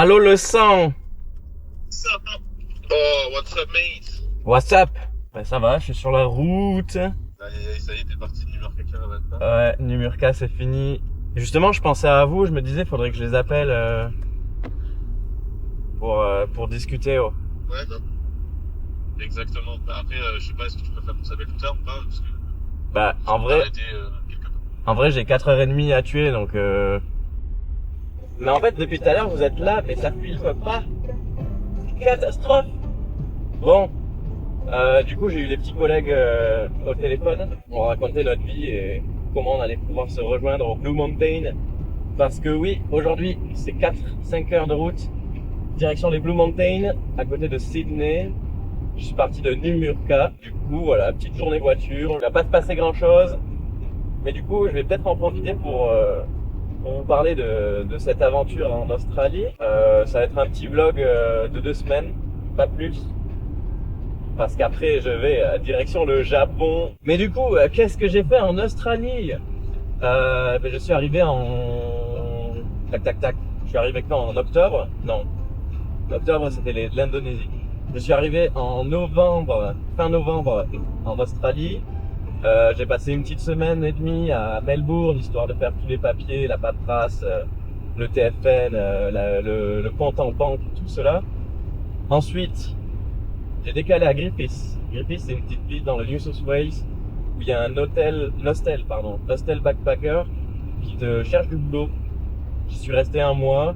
Allô le sang. What's up? Oh, what's up, mate? What's up? Ben, ça va, je suis sur la route. Aïe, aïe, aïe, ça y est, t'es parti de New York à Caravane Park. Ouais, Numurka c'est fini. Justement, je pensais à vous, je me disais faudrait que je les appelle pour discuter. Oh. Ouais, non. Exactement. Bah, après, je sais pas, est-ce que tu préfères qu'on s'appelle plus tard ou pas? Parce que Bah ça peut t'arrêter quelque part. en vrai j'ai 4h30 à tuer donc Mais en fait depuis tout à l'heure vous êtes là mais ça filme pas. Catastrophe. Bon, du coup j'ai eu des petits collègues au téléphone. On racontait notre vie et comment on allait pouvoir se rejoindre au Blue Mountain. Parce que oui, aujourd'hui c'est 4-5 heures de route. Direction les Blue Mountains, à côté de Sydney. Je suis parti de Numurka. Du coup, voilà, petite journée voiture. Il va pas se passer grand chose. Mais du coup, je vais peut-être en profiter pour vous parler de cette aventure en Australie. Ça va être un petit vlog de 2 semaines, pas plus. Parce qu'après, je vais direction le Japon. Mais du coup, qu'est-ce que j'ai fait en Australie? Ben, je suis arrivé en... Tac, tac, tac. Je suis arrivé quand? En octobre? Non. Octobre, c'était l'Indonésie. Je suis arrivé en novembre, fin novembre, en Australie. J'ai passé une petite semaine et demie à Melbourne, histoire de faire tous les papiers, la paperasse, le TFN, le compte en banque, tout cela. Ensuite, j'ai décalé à Griffiths. Griffiths, c'est une petite ville dans le New South Wales où il y a un hostel backpacker qui te cherche du boulot. J'y suis resté un mois.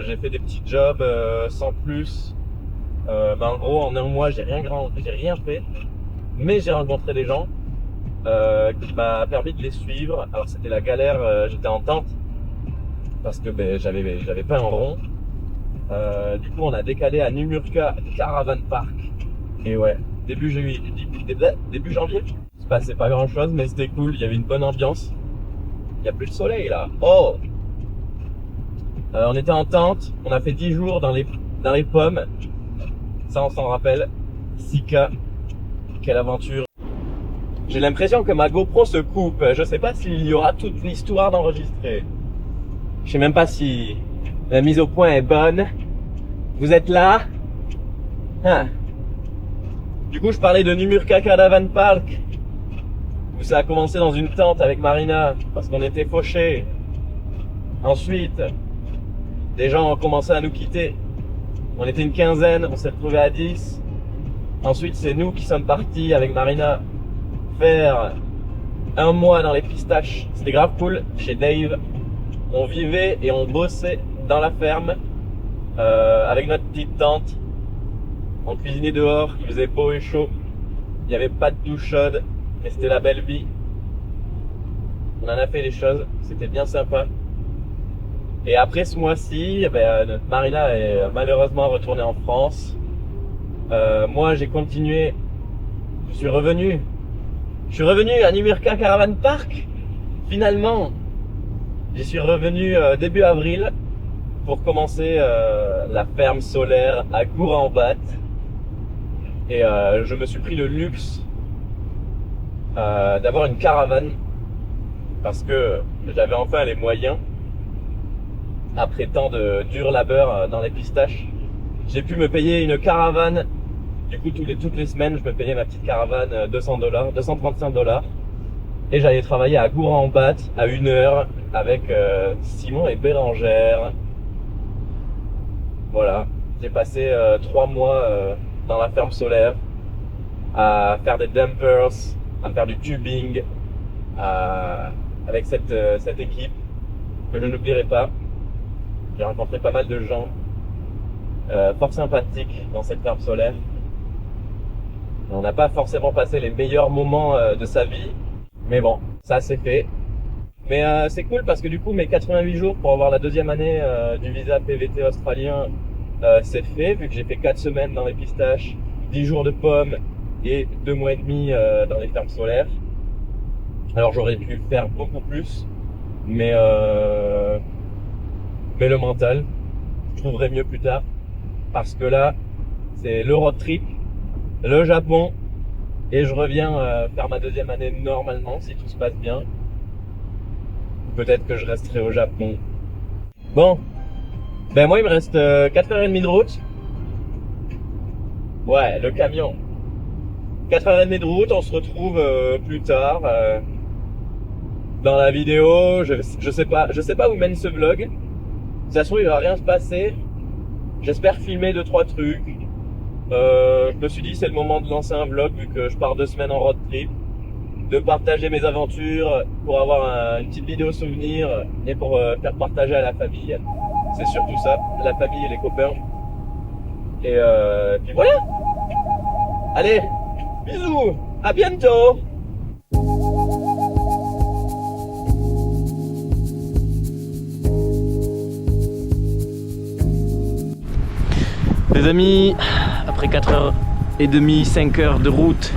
J'ai fait des petits jobs sans plus. Mais en gros, en un mois, j'ai rien fait. Mais j'ai rencontré des gens qui m'a permis de les suivre. Alors c'était la galère. J'étais en tente parce que ben, j'avais pas un rond. Du coup, on a décalé à Numurka Caravan Park. Et ouais, début janvier. Il se passait pas grand chose, mais c'était cool. Il y avait une bonne ambiance. Il y a plus de soleil là. Oh. On était en tente. On a fait 10 jours dans les pommes. Ça, on s'en rappelle. Sika. Quelle aventure. J'ai l'impression que ma GoPro se coupe. Je sais pas s'il y aura toute l'histoire d'enregistrer. Je sais même pas si la mise au point est bonne. Vous êtes là? Hein. Du coup, je parlais de Numurka Caravan Park. Où ça a commencé dans une tente avec Marina. Parce qu'on était fauchés. Ensuite, des gens ont commencé à nous quitter. On était une quinzaine, on s'est retrouvés à 10. Ensuite, c'est nous qui sommes partis avec Marina faire un mois dans les pistaches. C'était grave cool chez Dave. On vivait et on bossait dans la ferme avec notre petite tente. On cuisinait dehors, il faisait beau et chaud. Il n'y avait pas de douche chaude, mais c'était la belle vie. On en a fait des choses, c'était bien sympa. Et après ce mois-ci, notre Marina est malheureusement retournée en France. Moi, j'ai continué. Je suis revenu à Numurka Caravan Park. Finalement, j'y suis revenu début avril pour commencer la ferme solaire à Gour-en-Batte. Et je me suis pris le luxe d'avoir une caravane parce que j'avais enfin les moyens. Après tant de dur labeur dans les pistaches, j'ai pu me payer une caravane. Du coup, toutes les semaines, je me payais ma petite caravane $200, $235. Et j'allais travailler à Gour-en-Batte à 1 heure avec Simon et Bérangère. Voilà, j'ai passé 3 mois dans la ferme solaire à faire des dumpers, à faire du tubing avec cette équipe que je n'oublierai pas. J'ai rencontré pas mal de gens fort sympathiques dans cette ferme solaire. On n'a pas forcément passé les meilleurs moments de sa vie, mais bon, ça c'est fait. Mais c'est cool parce que du coup mes 88 jours pour avoir la deuxième année du visa PVT australien c'est fait, vu que j'ai fait 4 semaines dans les pistaches, 10 jours de pommes et 2 mois et demi dans les fermes solaires. Alors j'aurais pu faire beaucoup plus, mais le mental, je trouverai mieux plus tard. Parce que là, c'est le road trip, le Japon, et je reviens faire ma deuxième année normalement, si tout se passe bien. Peut-être que je resterai au Japon. Bon, Ben moi il me reste 4h30 de route. Ouais, le camion. 4h30 de route, on se retrouve plus tard dans la vidéo. Je sais pas où mène ce vlog. De toute façon il va rien se passer. J'espère filmer 2-3 trucs. Je me suis dit c'est le moment de lancer un vlog vu que je pars 2 semaines en road trip, de partager mes aventures pour avoir une petite vidéo souvenir et pour faire partager à la famille. C'est surtout ça, la famille et les copains. Et puis voilà. Allez, bisous, à bientôt. Les amis, après 4h30, 5h de route,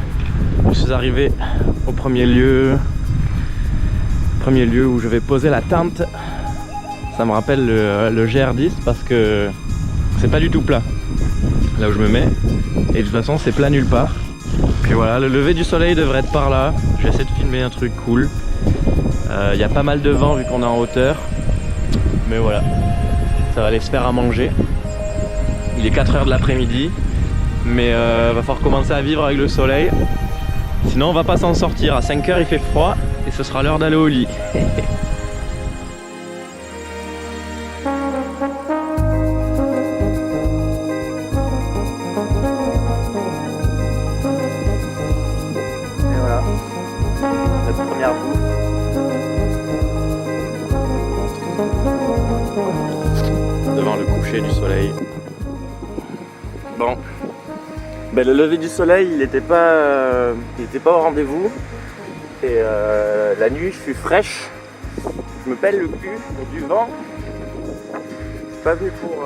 je suis arrivé au premier lieu où je vais poser la tente. Ça me rappelle le GR10 parce que c'est pas du tout plat là où je me mets, et de toute façon c'est plat nulle part. Puis voilà, le lever du soleil devrait être par là. Je vais essayer de filmer un truc cool. Il y a pas mal de vent vu qu'on est en hauteur, mais voilà, ça va aller se faire à manger. Il est 4h de l'après-midi, mais va falloir commencer à vivre avec le soleil. Sinon on va pas s'en sortir. À 5h il fait froid et ce sera l'heure d'aller au lit. Et voilà, notre première bouffe. Devant le coucher du soleil. Bon, ben, le lever du soleil il n'était pas au rendez-vous, et la nuit je suis fraîche, je me pèle le cul, il y a du vent. Je suis pas venu pour,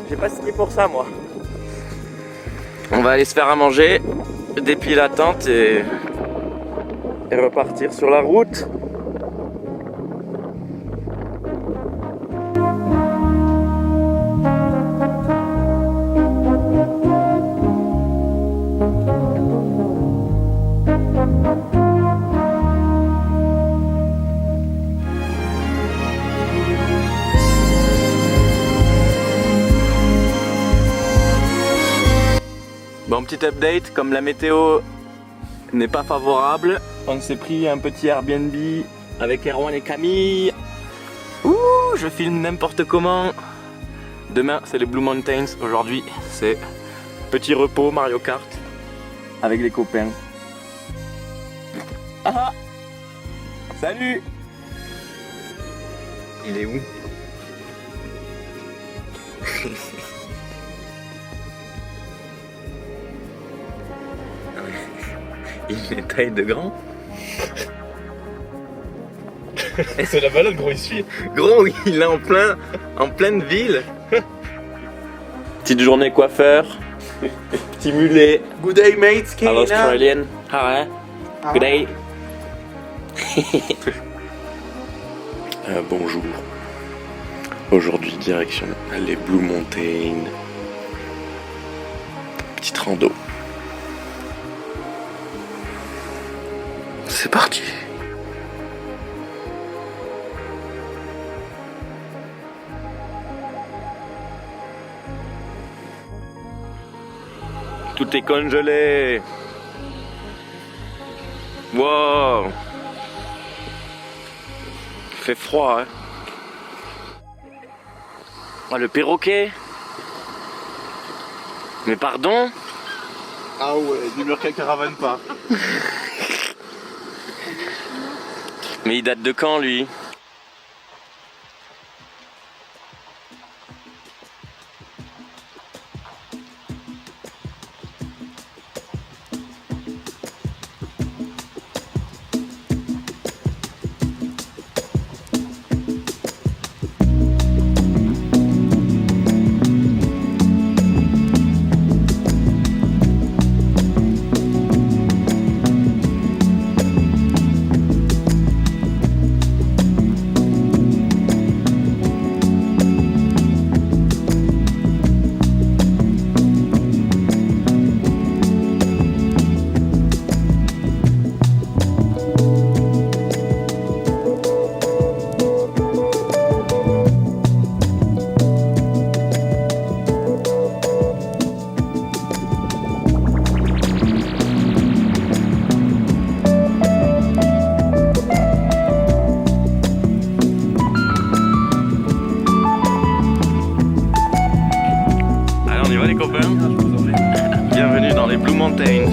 j'ai pas signé pour ça moi. On va aller se faire à manger, déplier la tente et repartir sur la route. Bon, petit update, comme la météo n'est pas favorable, on s'est pris un petit Airbnb avec Erwan et Camille. Ouh, je filme n'importe comment. Demain c'est les Blue Mountains, aujourd'hui c'est petit repos Mario Kart avec les copains. Ah, salut. Il est où? Il est taille de grand. C'est la balade, gros, il suit. Gros, il est en pleine ville. Petite journée coiffeur. Petit mulet. Good day, mates. À l'Australienne. Hi. Good day. Bonjour. Aujourd'hui, direction les Blue Mountains. Petite rando. C'est parti. Tout est congelé. Wow. Il fait froid, hein. Oh, le perroquet. Mais pardon. Ah ouais, du mur qu'elle caravane pas. Mais il date de quand, lui? copains. Bienvenue dans les Blue Mountains.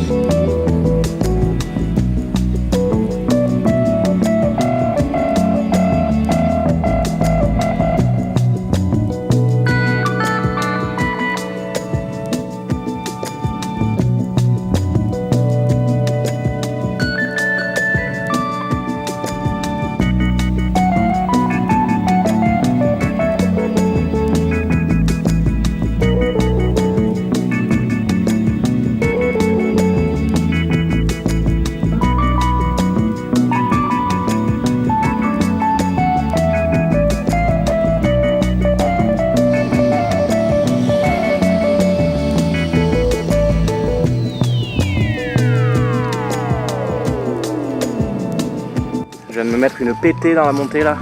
Je viens de me mettre une pétée dans la montée là.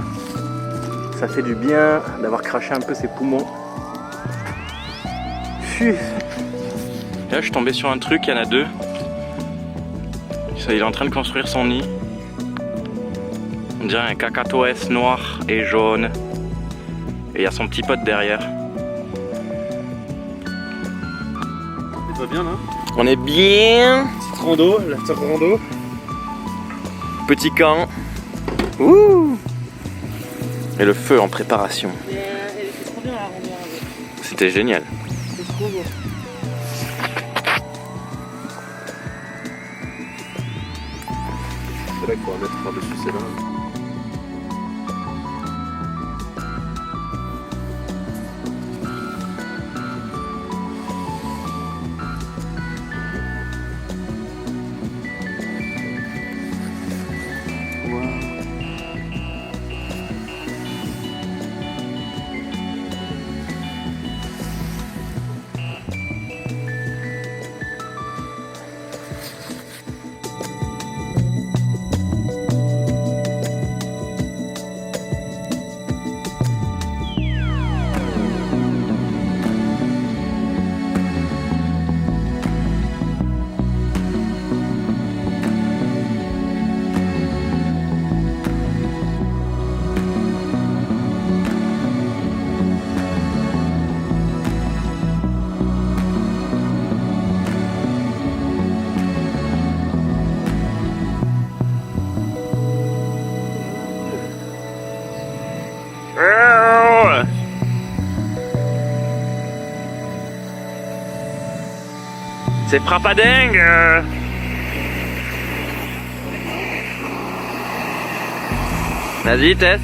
Ça fait du bien d'avoir craché un peu ses poumons. Pfuh. Là je suis tombé sur un truc, il y en a deux. Il est en train de construire son nid. On dirait un cacatoès noir et jaune. Et il y a son petit pote derrière. Ça va bien là? On est bien. Petite rando, la petite rando. Petit camp. Ouh. Et le feu en préparation. Elle était trop bien la rando. C'était génial. C'est trop beau. C'est là qu'il faut la mettre par-dessus, c'est là. C'est frappadingue. Vas-y Tess.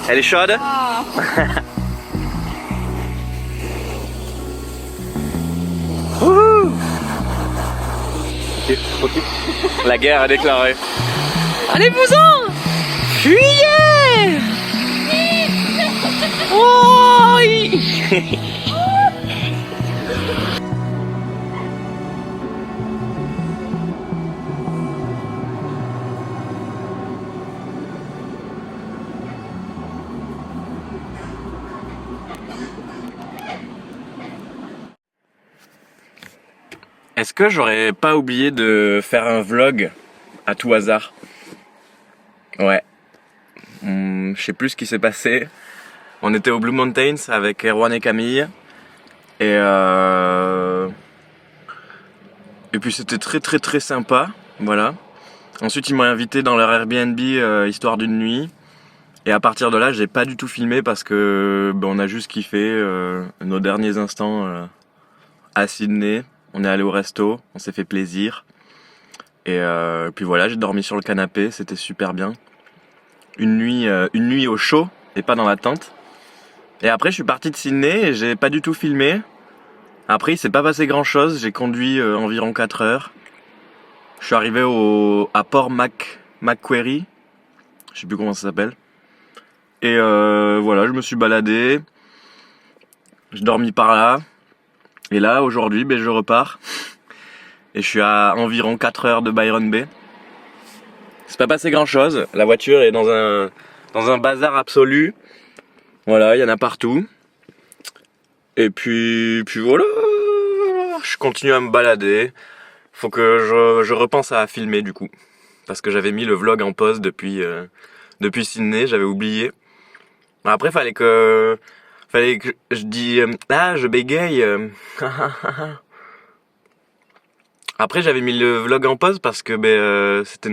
Elle est chaude. Ah. Wouhou. La guerre est déclarée. Allez vous-en. Fuyez. Oh. Est-ce que j'aurais pas oublié de faire un vlog à tout hasard? Ouais. Je sais plus ce qui s'est passé. On était au Blue Mountains avec Erwan et Camille. Et puis c'était très sympa. Voilà. Ensuite ils m'ont invité dans leur Airbnb histoire d'une nuit. Et à partir de là j'ai pas du tout filmé parce que on a juste kiffé nos derniers instants à Sydney. On est allé au resto, on s'est fait plaisir. Et puis voilà, j'ai dormi sur le canapé, c'était super bien. Une nuit au chaud et pas dans la tente. Et après je suis parti de Sydney et j'ai pas du tout filmé. Après il s'est pas passé grand chose, j'ai conduit environ 4 heures. Je suis arrivé à Port Macquarie, je sais plus comment ça s'appelle. Et voilà, je me suis baladé, j'ai dormi par là. Et là aujourd'hui je repars. Et je suis à environ 4 heures de Byron Bay. C'est pas passé grand chose, la voiture est dans un bazar absolu. Voilà, il y en a partout. Et puis voilà, je continue à me balader. Faut que je repense à filmer du coup. Parce que j'avais mis le vlog en pause depuis Sydney, j'avais oublié. Après fallait que Fallait que je dis je bégaye. Après j'avais mis le vlog en pause parce que c'était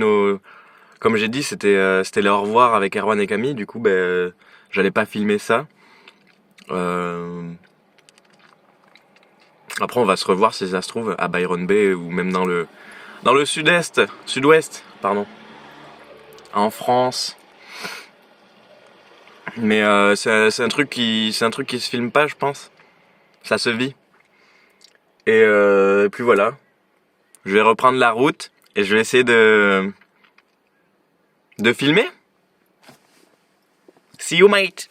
comme j'ai dit c'était le au revoir avec Erwan et Camille. Du coup j'allais pas filmer ça. Après on va se revoir si ça se trouve à Byron Bay ou même dans le sud-ouest pardon, en France. Mais c'est un truc qui se filme pas, je pense. Ça se vit. Et puis voilà. Je vais reprendre la route et je vais essayer de filmer. See you, mate.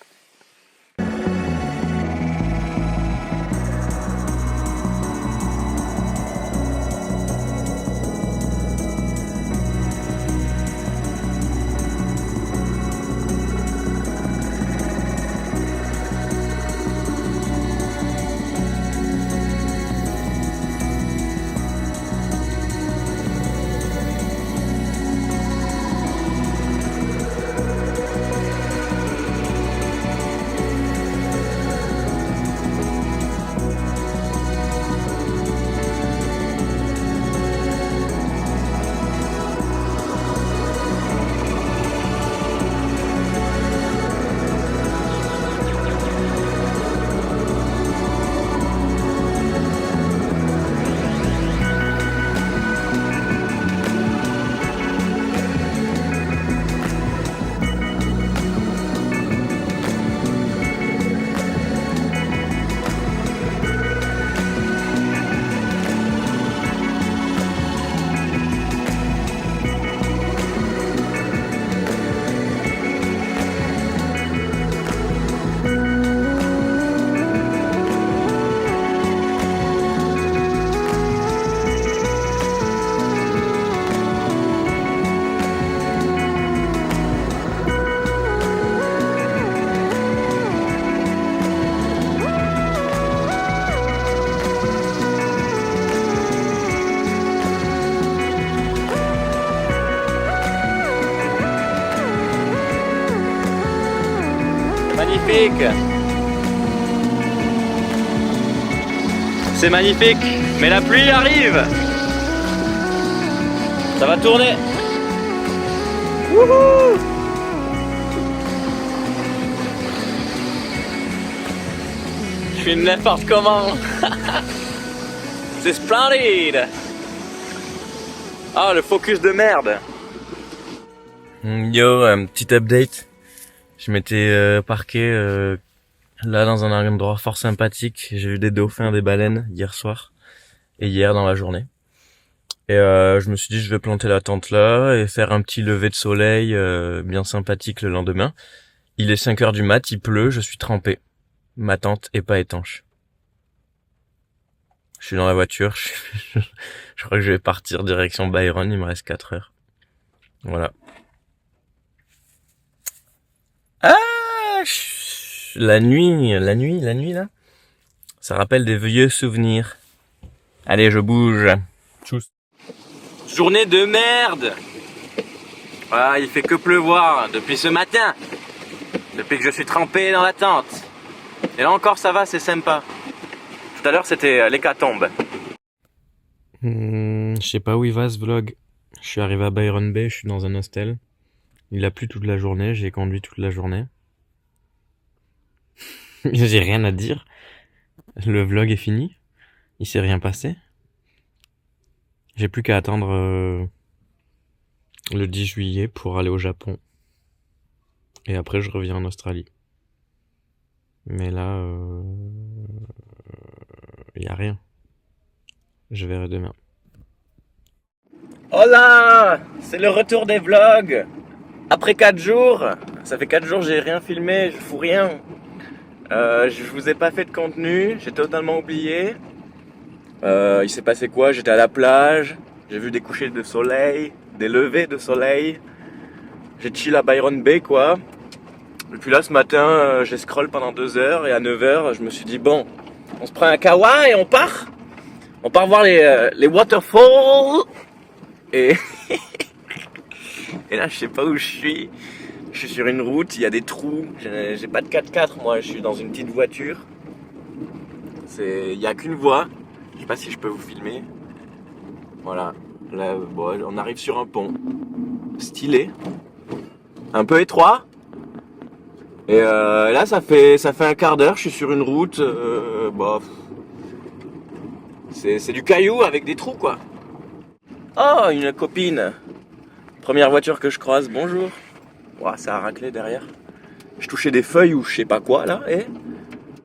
Magnifique. C'est magnifique, mais la pluie arrive. Ça va tourner. Wouhou. Je suis n'importe comment. C'est splendide. Ah, le focus de merde. Yo, petit update. Je m'étais parqué là dans un endroit fort sympathique. J'ai vu des dauphins, des baleines hier soir et hier dans la journée. Et je me suis dit je vais planter la tente là et faire un petit lever de soleil bien sympathique le lendemain. Il est 5h du mat, il pleut, je suis trempé. Ma tente est pas étanche. Je suis dans la voiture, je crois que je vais partir direction Byron, il me reste 4 heures. Voilà. Ah, la nuit là, ça rappelle des vieux souvenirs. Allez, je bouge. Tchuss. Journée de merde. Ah, il fait que pleuvoir depuis ce matin. Depuis que je suis trempé dans la tente. Et là encore ça va, c'est sympa. Tout à l'heure c'était l'hécatombe. Je sais pas où il va ce vlog. Je suis arrivé à Byron Bay, je suis dans un hostel. Il a plu toute la journée, j'ai conduit toute la journée. J'ai rien à dire. Le vlog est fini. Il s'est rien passé. J'ai plus qu'à attendre le 10 juillet pour aller au Japon. Et après je reviens en Australie. Mais là, y a rien. Je verrai demain. Hola! C'est le retour des vlogs! Après 4 jours, ça fait 4 jours j'ai rien filmé, je fous rien. Je vous ai pas fait de contenu, j'ai totalement oublié. Il s'est passé quoi? J'étais à la plage, j'ai vu des couchers de soleil, des levées de soleil. J'ai chill à Byron Bay quoi. Et puis là ce matin, j'ai scroll pendant 2 heures et à 9 heures, je me suis dit bon, on se prend un kawa et on part. On part voir les waterfalls. Et... et là je sais pas où je suis. Je suis sur une route, il y a des trous. J'ai pas de 4x4, moi, je suis dans une petite voiture. Il n'y a qu'une voie. Je sais pas si je peux vous filmer. Voilà. Là, bon, on arrive sur un pont. Stylé. Un peu étroit. Et là, ça fait un quart d'heure. Je suis sur une route. Bon, c'est du caillou avec des trous, quoi. Oh, une copine. Première voiture que je croise. Bonjour. Ouah, ça a raclé derrière. Je touchais des feuilles ou je sais pas quoi là. Et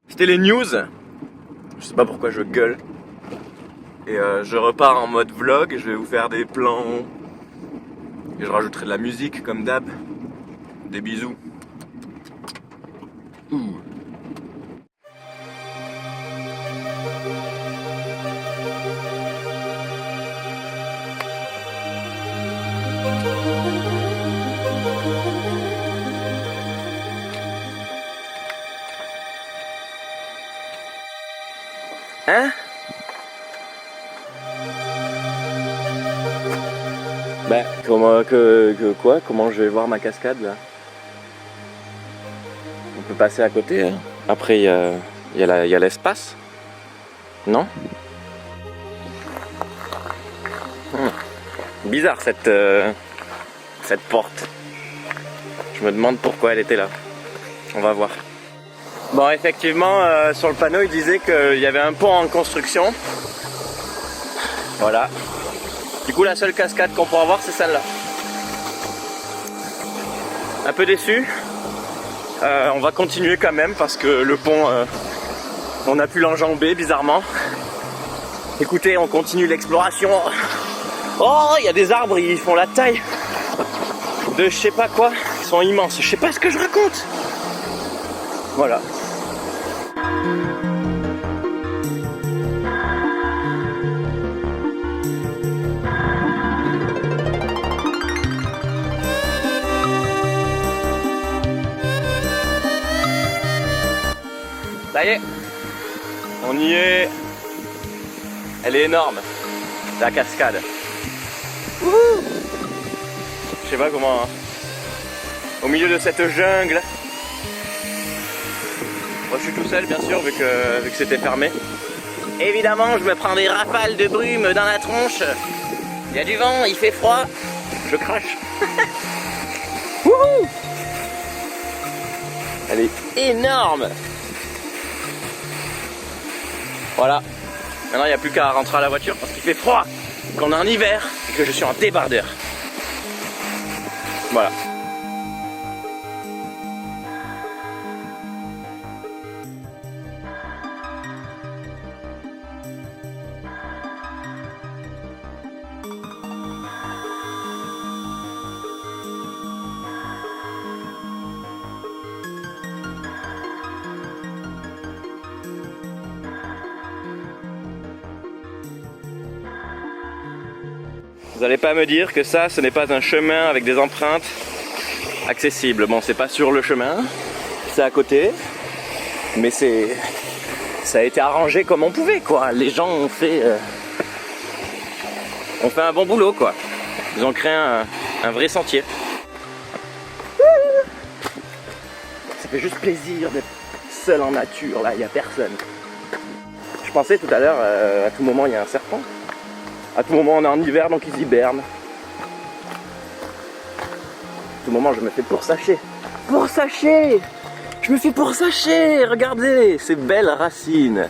c'était les news. Je sais pas pourquoi je gueule. Et je repars en mode vlog. Je vais vous faire des plans. Et je rajouterai de la musique comme d'hab. Des bisous. Ouh. Hein? Bah, comment je vais voir ma cascade là? On peut passer à côté. Hein. Après, il y a l'espace. Non? Bizarre cette porte. Je me demande pourquoi elle était là. On va voir. Bon, effectivement, sur le panneau, il disait qu'il y avait un pont en construction. Voilà. Du coup, la seule cascade qu'on pourra voir, c'est celle-là. Un peu déçu. On va continuer quand même parce que le pont, on a pu l'enjamber bizarrement. Écoutez, on continue l'exploration. Oh, il y a des arbres, ils font la taille de je sais pas quoi. Ils sont immenses. Je sais pas ce que je raconte. Voilà. Ça y est, on y est. Elle est énorme, la cascade. Wouhou! Je sais pas comment. Hein. Au milieu de cette jungle. Moi, je suis tout seul, bien sûr, vu que c'était fermé. Évidemment, je me prends des rafales de brume dans la tronche. Il y a du vent, il fait froid. Je crache. Wouhou! Elle est énorme. Voilà. Maintenant, il n'y a plus qu'à rentrer à la voiture parce qu'il fait froid, qu'on est en hiver et que je suis en débardeur. Voilà. Vous n'allez pas me dire que ça, ce n'est pas un chemin avec des empreintes accessibles. Bon, c'est pas sur le chemin, c'est à côté, mais ça a été arrangé comme on pouvait, quoi. Les gens ont fait un bon boulot, quoi. Ils ont créé un vrai sentier. Ça fait juste plaisir d'être seul en nature, là, il n'y a personne. Je pensais tout à l'heure, à tout moment, il y a un serpent. À tout moment on est en hiver donc ils hibernent. À tout moment je me fais poursacher. Poursacher! Je me fais poursacher! Regardez ces belles racines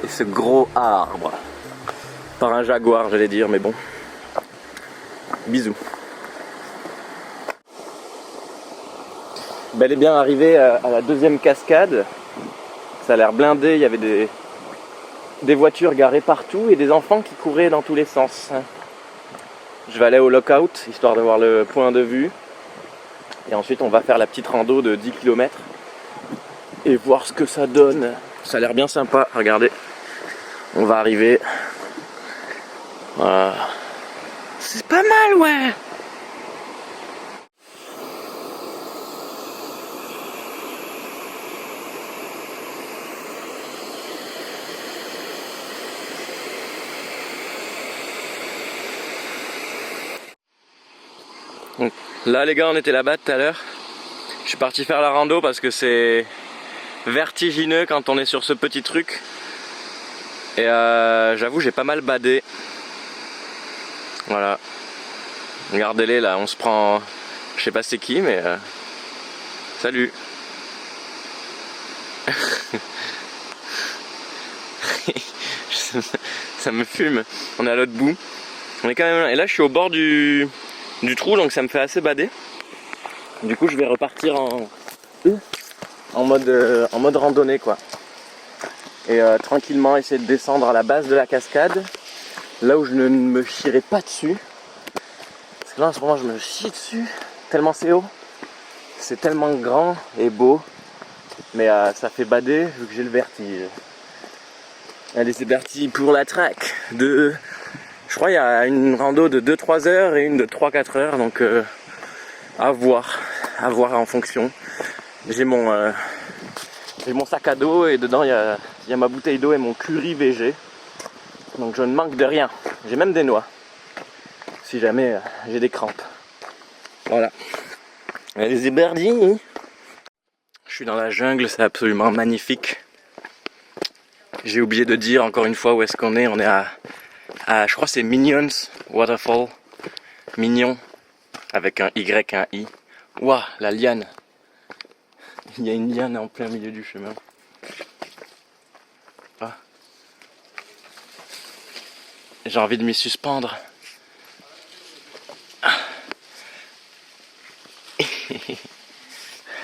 et ce gros arbre. Par un jaguar j'allais dire mais bon. Bisous. Bel et bien arrivé à la deuxième cascade. Ça a l'air blindé, il y avait des voitures garées partout et des enfants qui couraient dans tous les sens. Je vais aller au lookout, histoire d'avoir le point de vue. Et ensuite on va faire la petite rando de 10 km. Et voir ce que ça donne. Ça a l'air bien sympa, regardez. On va arriver. Voilà. C'est pas mal, ouais! Là les gars on était là-bas tout à l'heure Je suis parti faire la rando parce que c'est vertigineux quand on est sur ce petit truc. Et j'avoue j'ai pas mal badé. Voilà. Regardez-les là, on se prend... Je sais pas c'est qui mais... Salut. Ça me fume. On est à l'autre bout. On est quand même là. Et là je suis au bord du trou donc ça me fait assez bader. Du coup je vais repartir en mode randonnée quoi. Et tranquillement essayer de descendre à la base de la cascade. Là où je ne me chierai pas dessus. Parce que là en ce moment je me chie dessus. Tellement c'est haut. C'est tellement grand et beau. Mais ça fait bader vu que j'ai le vertige. Allez c'est parti pour la track de... Je crois il y a une rando de 2-3 heures et une de 3-4 heures. Donc à voir en fonction. J'ai mon sac à dos et dedans il y a ma bouteille d'eau et mon curry VG. Donc je ne manque de rien. J'ai même des noix. Si jamais j'ai des crampes. Voilà. Allez c'est parti. Je suis dans la jungle, c'est absolument magnifique. J'ai oublié de dire encore une fois où est-ce qu'on est. On est à je crois c'est Minions Waterfall. Mignon. Avec un Y, un I. Ouah, la liane. Il y a une liane en plein milieu du chemin. Ah. J'ai envie de m'y suspendre. Ah.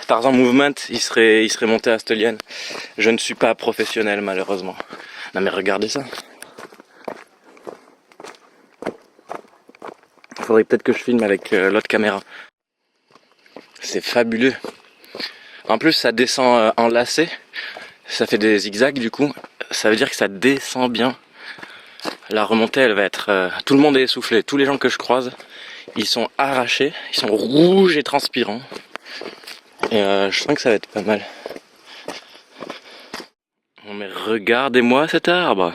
Tarzan Movement, il serait monté à cette liane. Je ne suis pas professionnel malheureusement. Non mais regardez ça. Il faudrait peut-être que je filme avec l'autre caméra. C'est fabuleux. En plus ça descend en lacet. Ça fait des zigzags du coup. Ça veut dire que ça descend bien. La remontée elle va être... tout le monde est essoufflé. Tous les gens que je croise, ils sont arrachés. Ils sont rouges et transpirants. Et je sens que ça va être pas mal. Oh, mais regardez-moi cet arbre.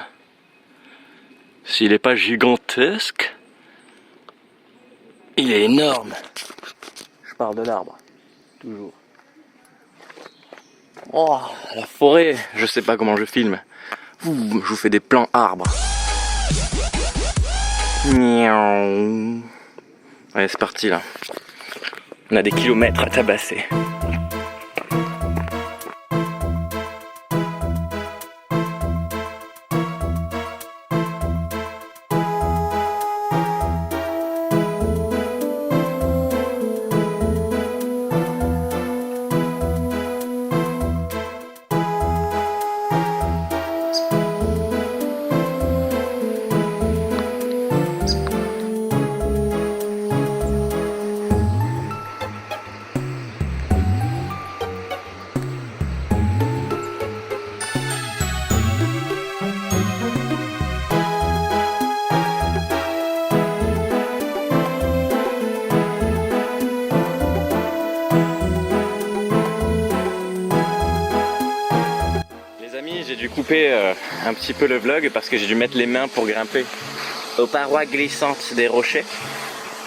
S'il n'est pas gigantesque, il est énorme. Je parle de l'arbre. Toujours. Oh, la forêt. Je sais pas comment je filme. Ouh, je vous fais des plans arbres. Miaou. Allez, c'est parti là. On a des kilomètres à tabasser. J'ai dû couper un petit peu le vlog parce que j'ai dû mettre les mains pour grimper aux parois glissantes des rochers.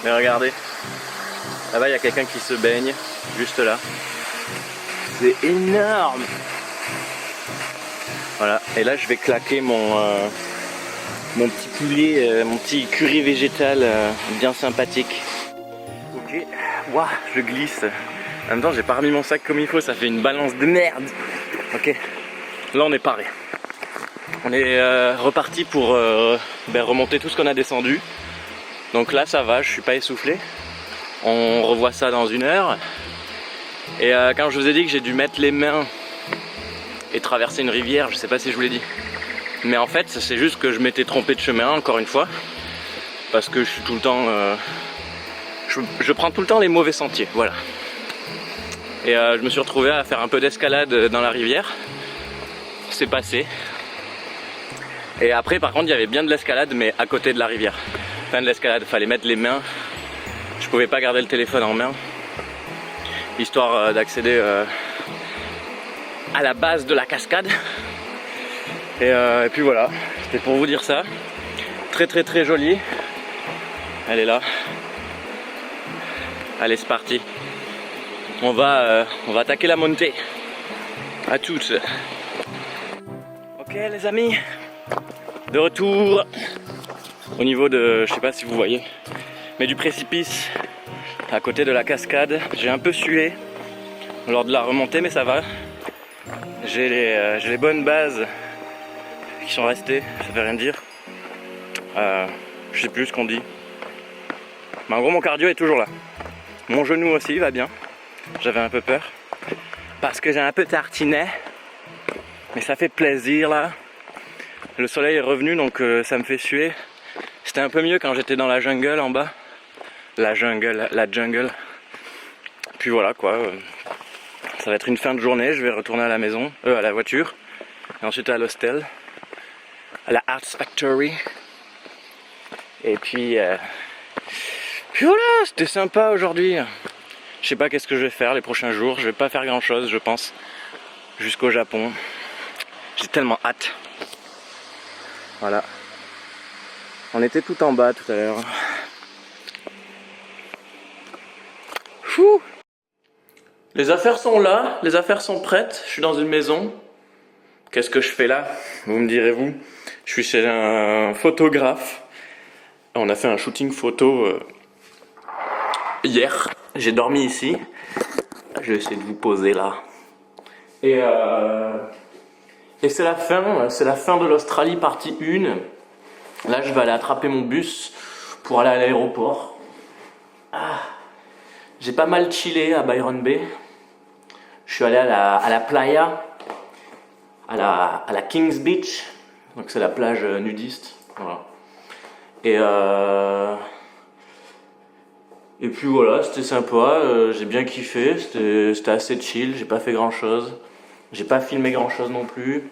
Mais regardez, là-bas il y a quelqu'un qui se baigne, juste là. C'est énorme. Voilà, et là je vais claquer mon petit poulet, mon petit curry végétal bien sympathique. Ok, waouh, je glisse. En même temps j'ai pas remis mon sac comme il faut, ça fait une balance de merde. Ok. Là on est paré. On est reparti pour remonter tout ce qu'on a descendu. Donc là ça va, je suis pas essoufflé. On revoit ça dans 1 heure. Et quand je vous ai dit que j'ai dû mettre les mains et traverser une rivière, je sais pas si je vous l'ai dit. Mais en fait c'est juste que je m'étais trompé de chemin encore une fois. Parce que je suis tout le temps... je prends tout le temps les mauvais sentiers, voilà. Et je me suis retrouvé à faire un peu d'escalade dans la rivière. C'est passé. Et après par contre il y avait bien de l'escalade mais à côté de la rivière. Fin de l'escalade, fallait mettre les mains. Je pouvais pas garder le téléphone en main. Histoire d'accéder à la base de la cascade. Et puis voilà, c'était pour vous dire ça. Très très très jolie. Elle est là. Allez c'est parti. On va attaquer la montée. À toutes. Ok les amis, de retour au niveau de, je sais pas si vous voyez, mais du précipice à côté de la cascade. J'ai un peu sué lors de la remontée, mais ça va. J'ai les bonnes bases qui sont restées, ça veut rien dire. Je sais plus ce qu'on dit. Mais en gros mon cardio est toujours là. Mon genou aussi va bien. J'avais un peu peur parce que j'ai un peu tartiné, mais ça fait plaisir là. Le soleil est revenu donc ça me fait suer. C'était un peu mieux quand j'étais dans la jungle en bas. La jungle. Puis voilà quoi. Ça va être une fin de journée. Je vais retourner à la maison, à la voiture, et ensuite à l'hostel, à la Arts Factory. Et puis voilà, c'était sympa aujourd'hui. Je sais pas qu'est-ce que je vais faire les prochains jours. Je vais pas faire grand chose, je pense, jusqu'au Japon. J'ai tellement hâte. Voilà. On était tout en bas tout à l'heure. Les affaires sont là, les affaires sont prêtes. Je suis dans une maison. Qu'est-ce que je fais là? Vous me direz-vous. Je suis chez un photographe. On a fait un shooting photo hier. J'ai dormi ici. Je vais essayer de vous poser là. Et c'est la fin de l'Australie partie 1. Là je vais aller attraper mon bus pour aller à l'aéroport. J'ai pas mal chillé à Byron Bay. Je suis allé à la playa, à la Kings Beach. Donc c'est la plage nudiste. Voilà. Et puis voilà, c'était sympa, j'ai bien kiffé, c'était assez chill, j'ai pas fait grand chose. J'ai pas filmé grand chose non plus.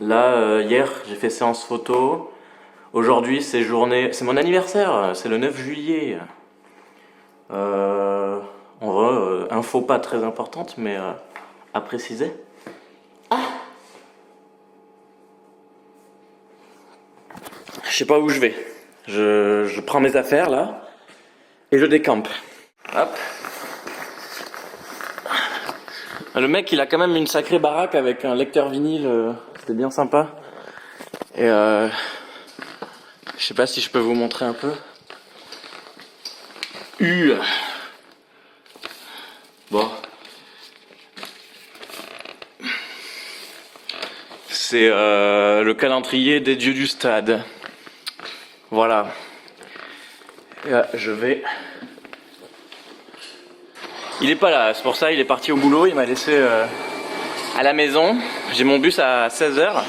Là, hier, j'ai fait séance photo. Aujourd'hui, c'est mon anniversaire, c'est le 9 juillet. En vrai, info pas très importante, mais à préciser. Je sais pas où je vais. Je prends mes affaires là et je décampe. Hop. Le mec, il a quand même une sacrée baraque avec un lecteur vinyle. C'était bien sympa. Et je sais pas si je peux vous montrer un peu. Bon. C'est le calendrier des dieux du stade. Voilà. Et là, je vais... Il est pas là, c'est pour ça, il est parti au boulot, il m'a laissé à la maison. J'ai mon bus à 16h.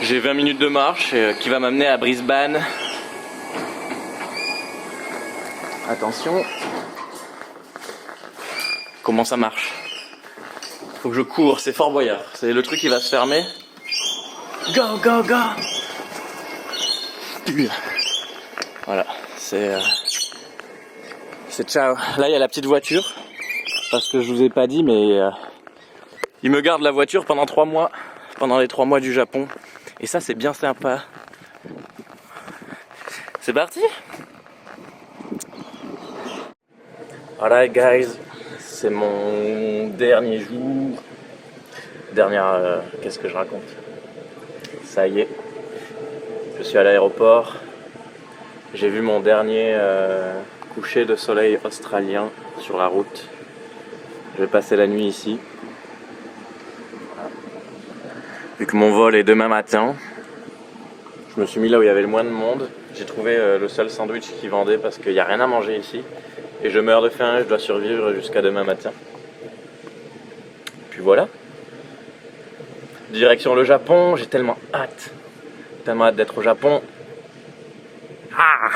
J'ai 20 minutes de marche qui va m'amener à Brisbane. Attention. Comment ça marche? Faut que je cours, c'est Fort Boyard. C'est le truc qui va se fermer. Go, go, go! Voilà, c'est ciao. Là, il y a la petite voiture. Parce que je vous ai pas dit, mais il me garde la voiture pendant 3 mois. Pendant les 3 mois du Japon. Et ça, c'est bien sympa. C'est parti? Alright, guys. C'est mon dernier jour. Qu'est-ce que je raconte? Ça y est. Je suis à l'aéroport. J'ai vu mon dernier coucher de soleil australien sur la route. Je vais passer la nuit ici. Vu que mon vol est demain matin, je me suis mis là où il y avait le moins de monde. J'ai trouvé le seul sandwich qui vendait parce qu'il n'y a rien à manger ici. Et je meurs de faim, je dois survivre jusqu'à demain matin. Puis voilà. Direction le Japon, j'ai tellement hâte. Tellement hâte d'être au Japon. Ah!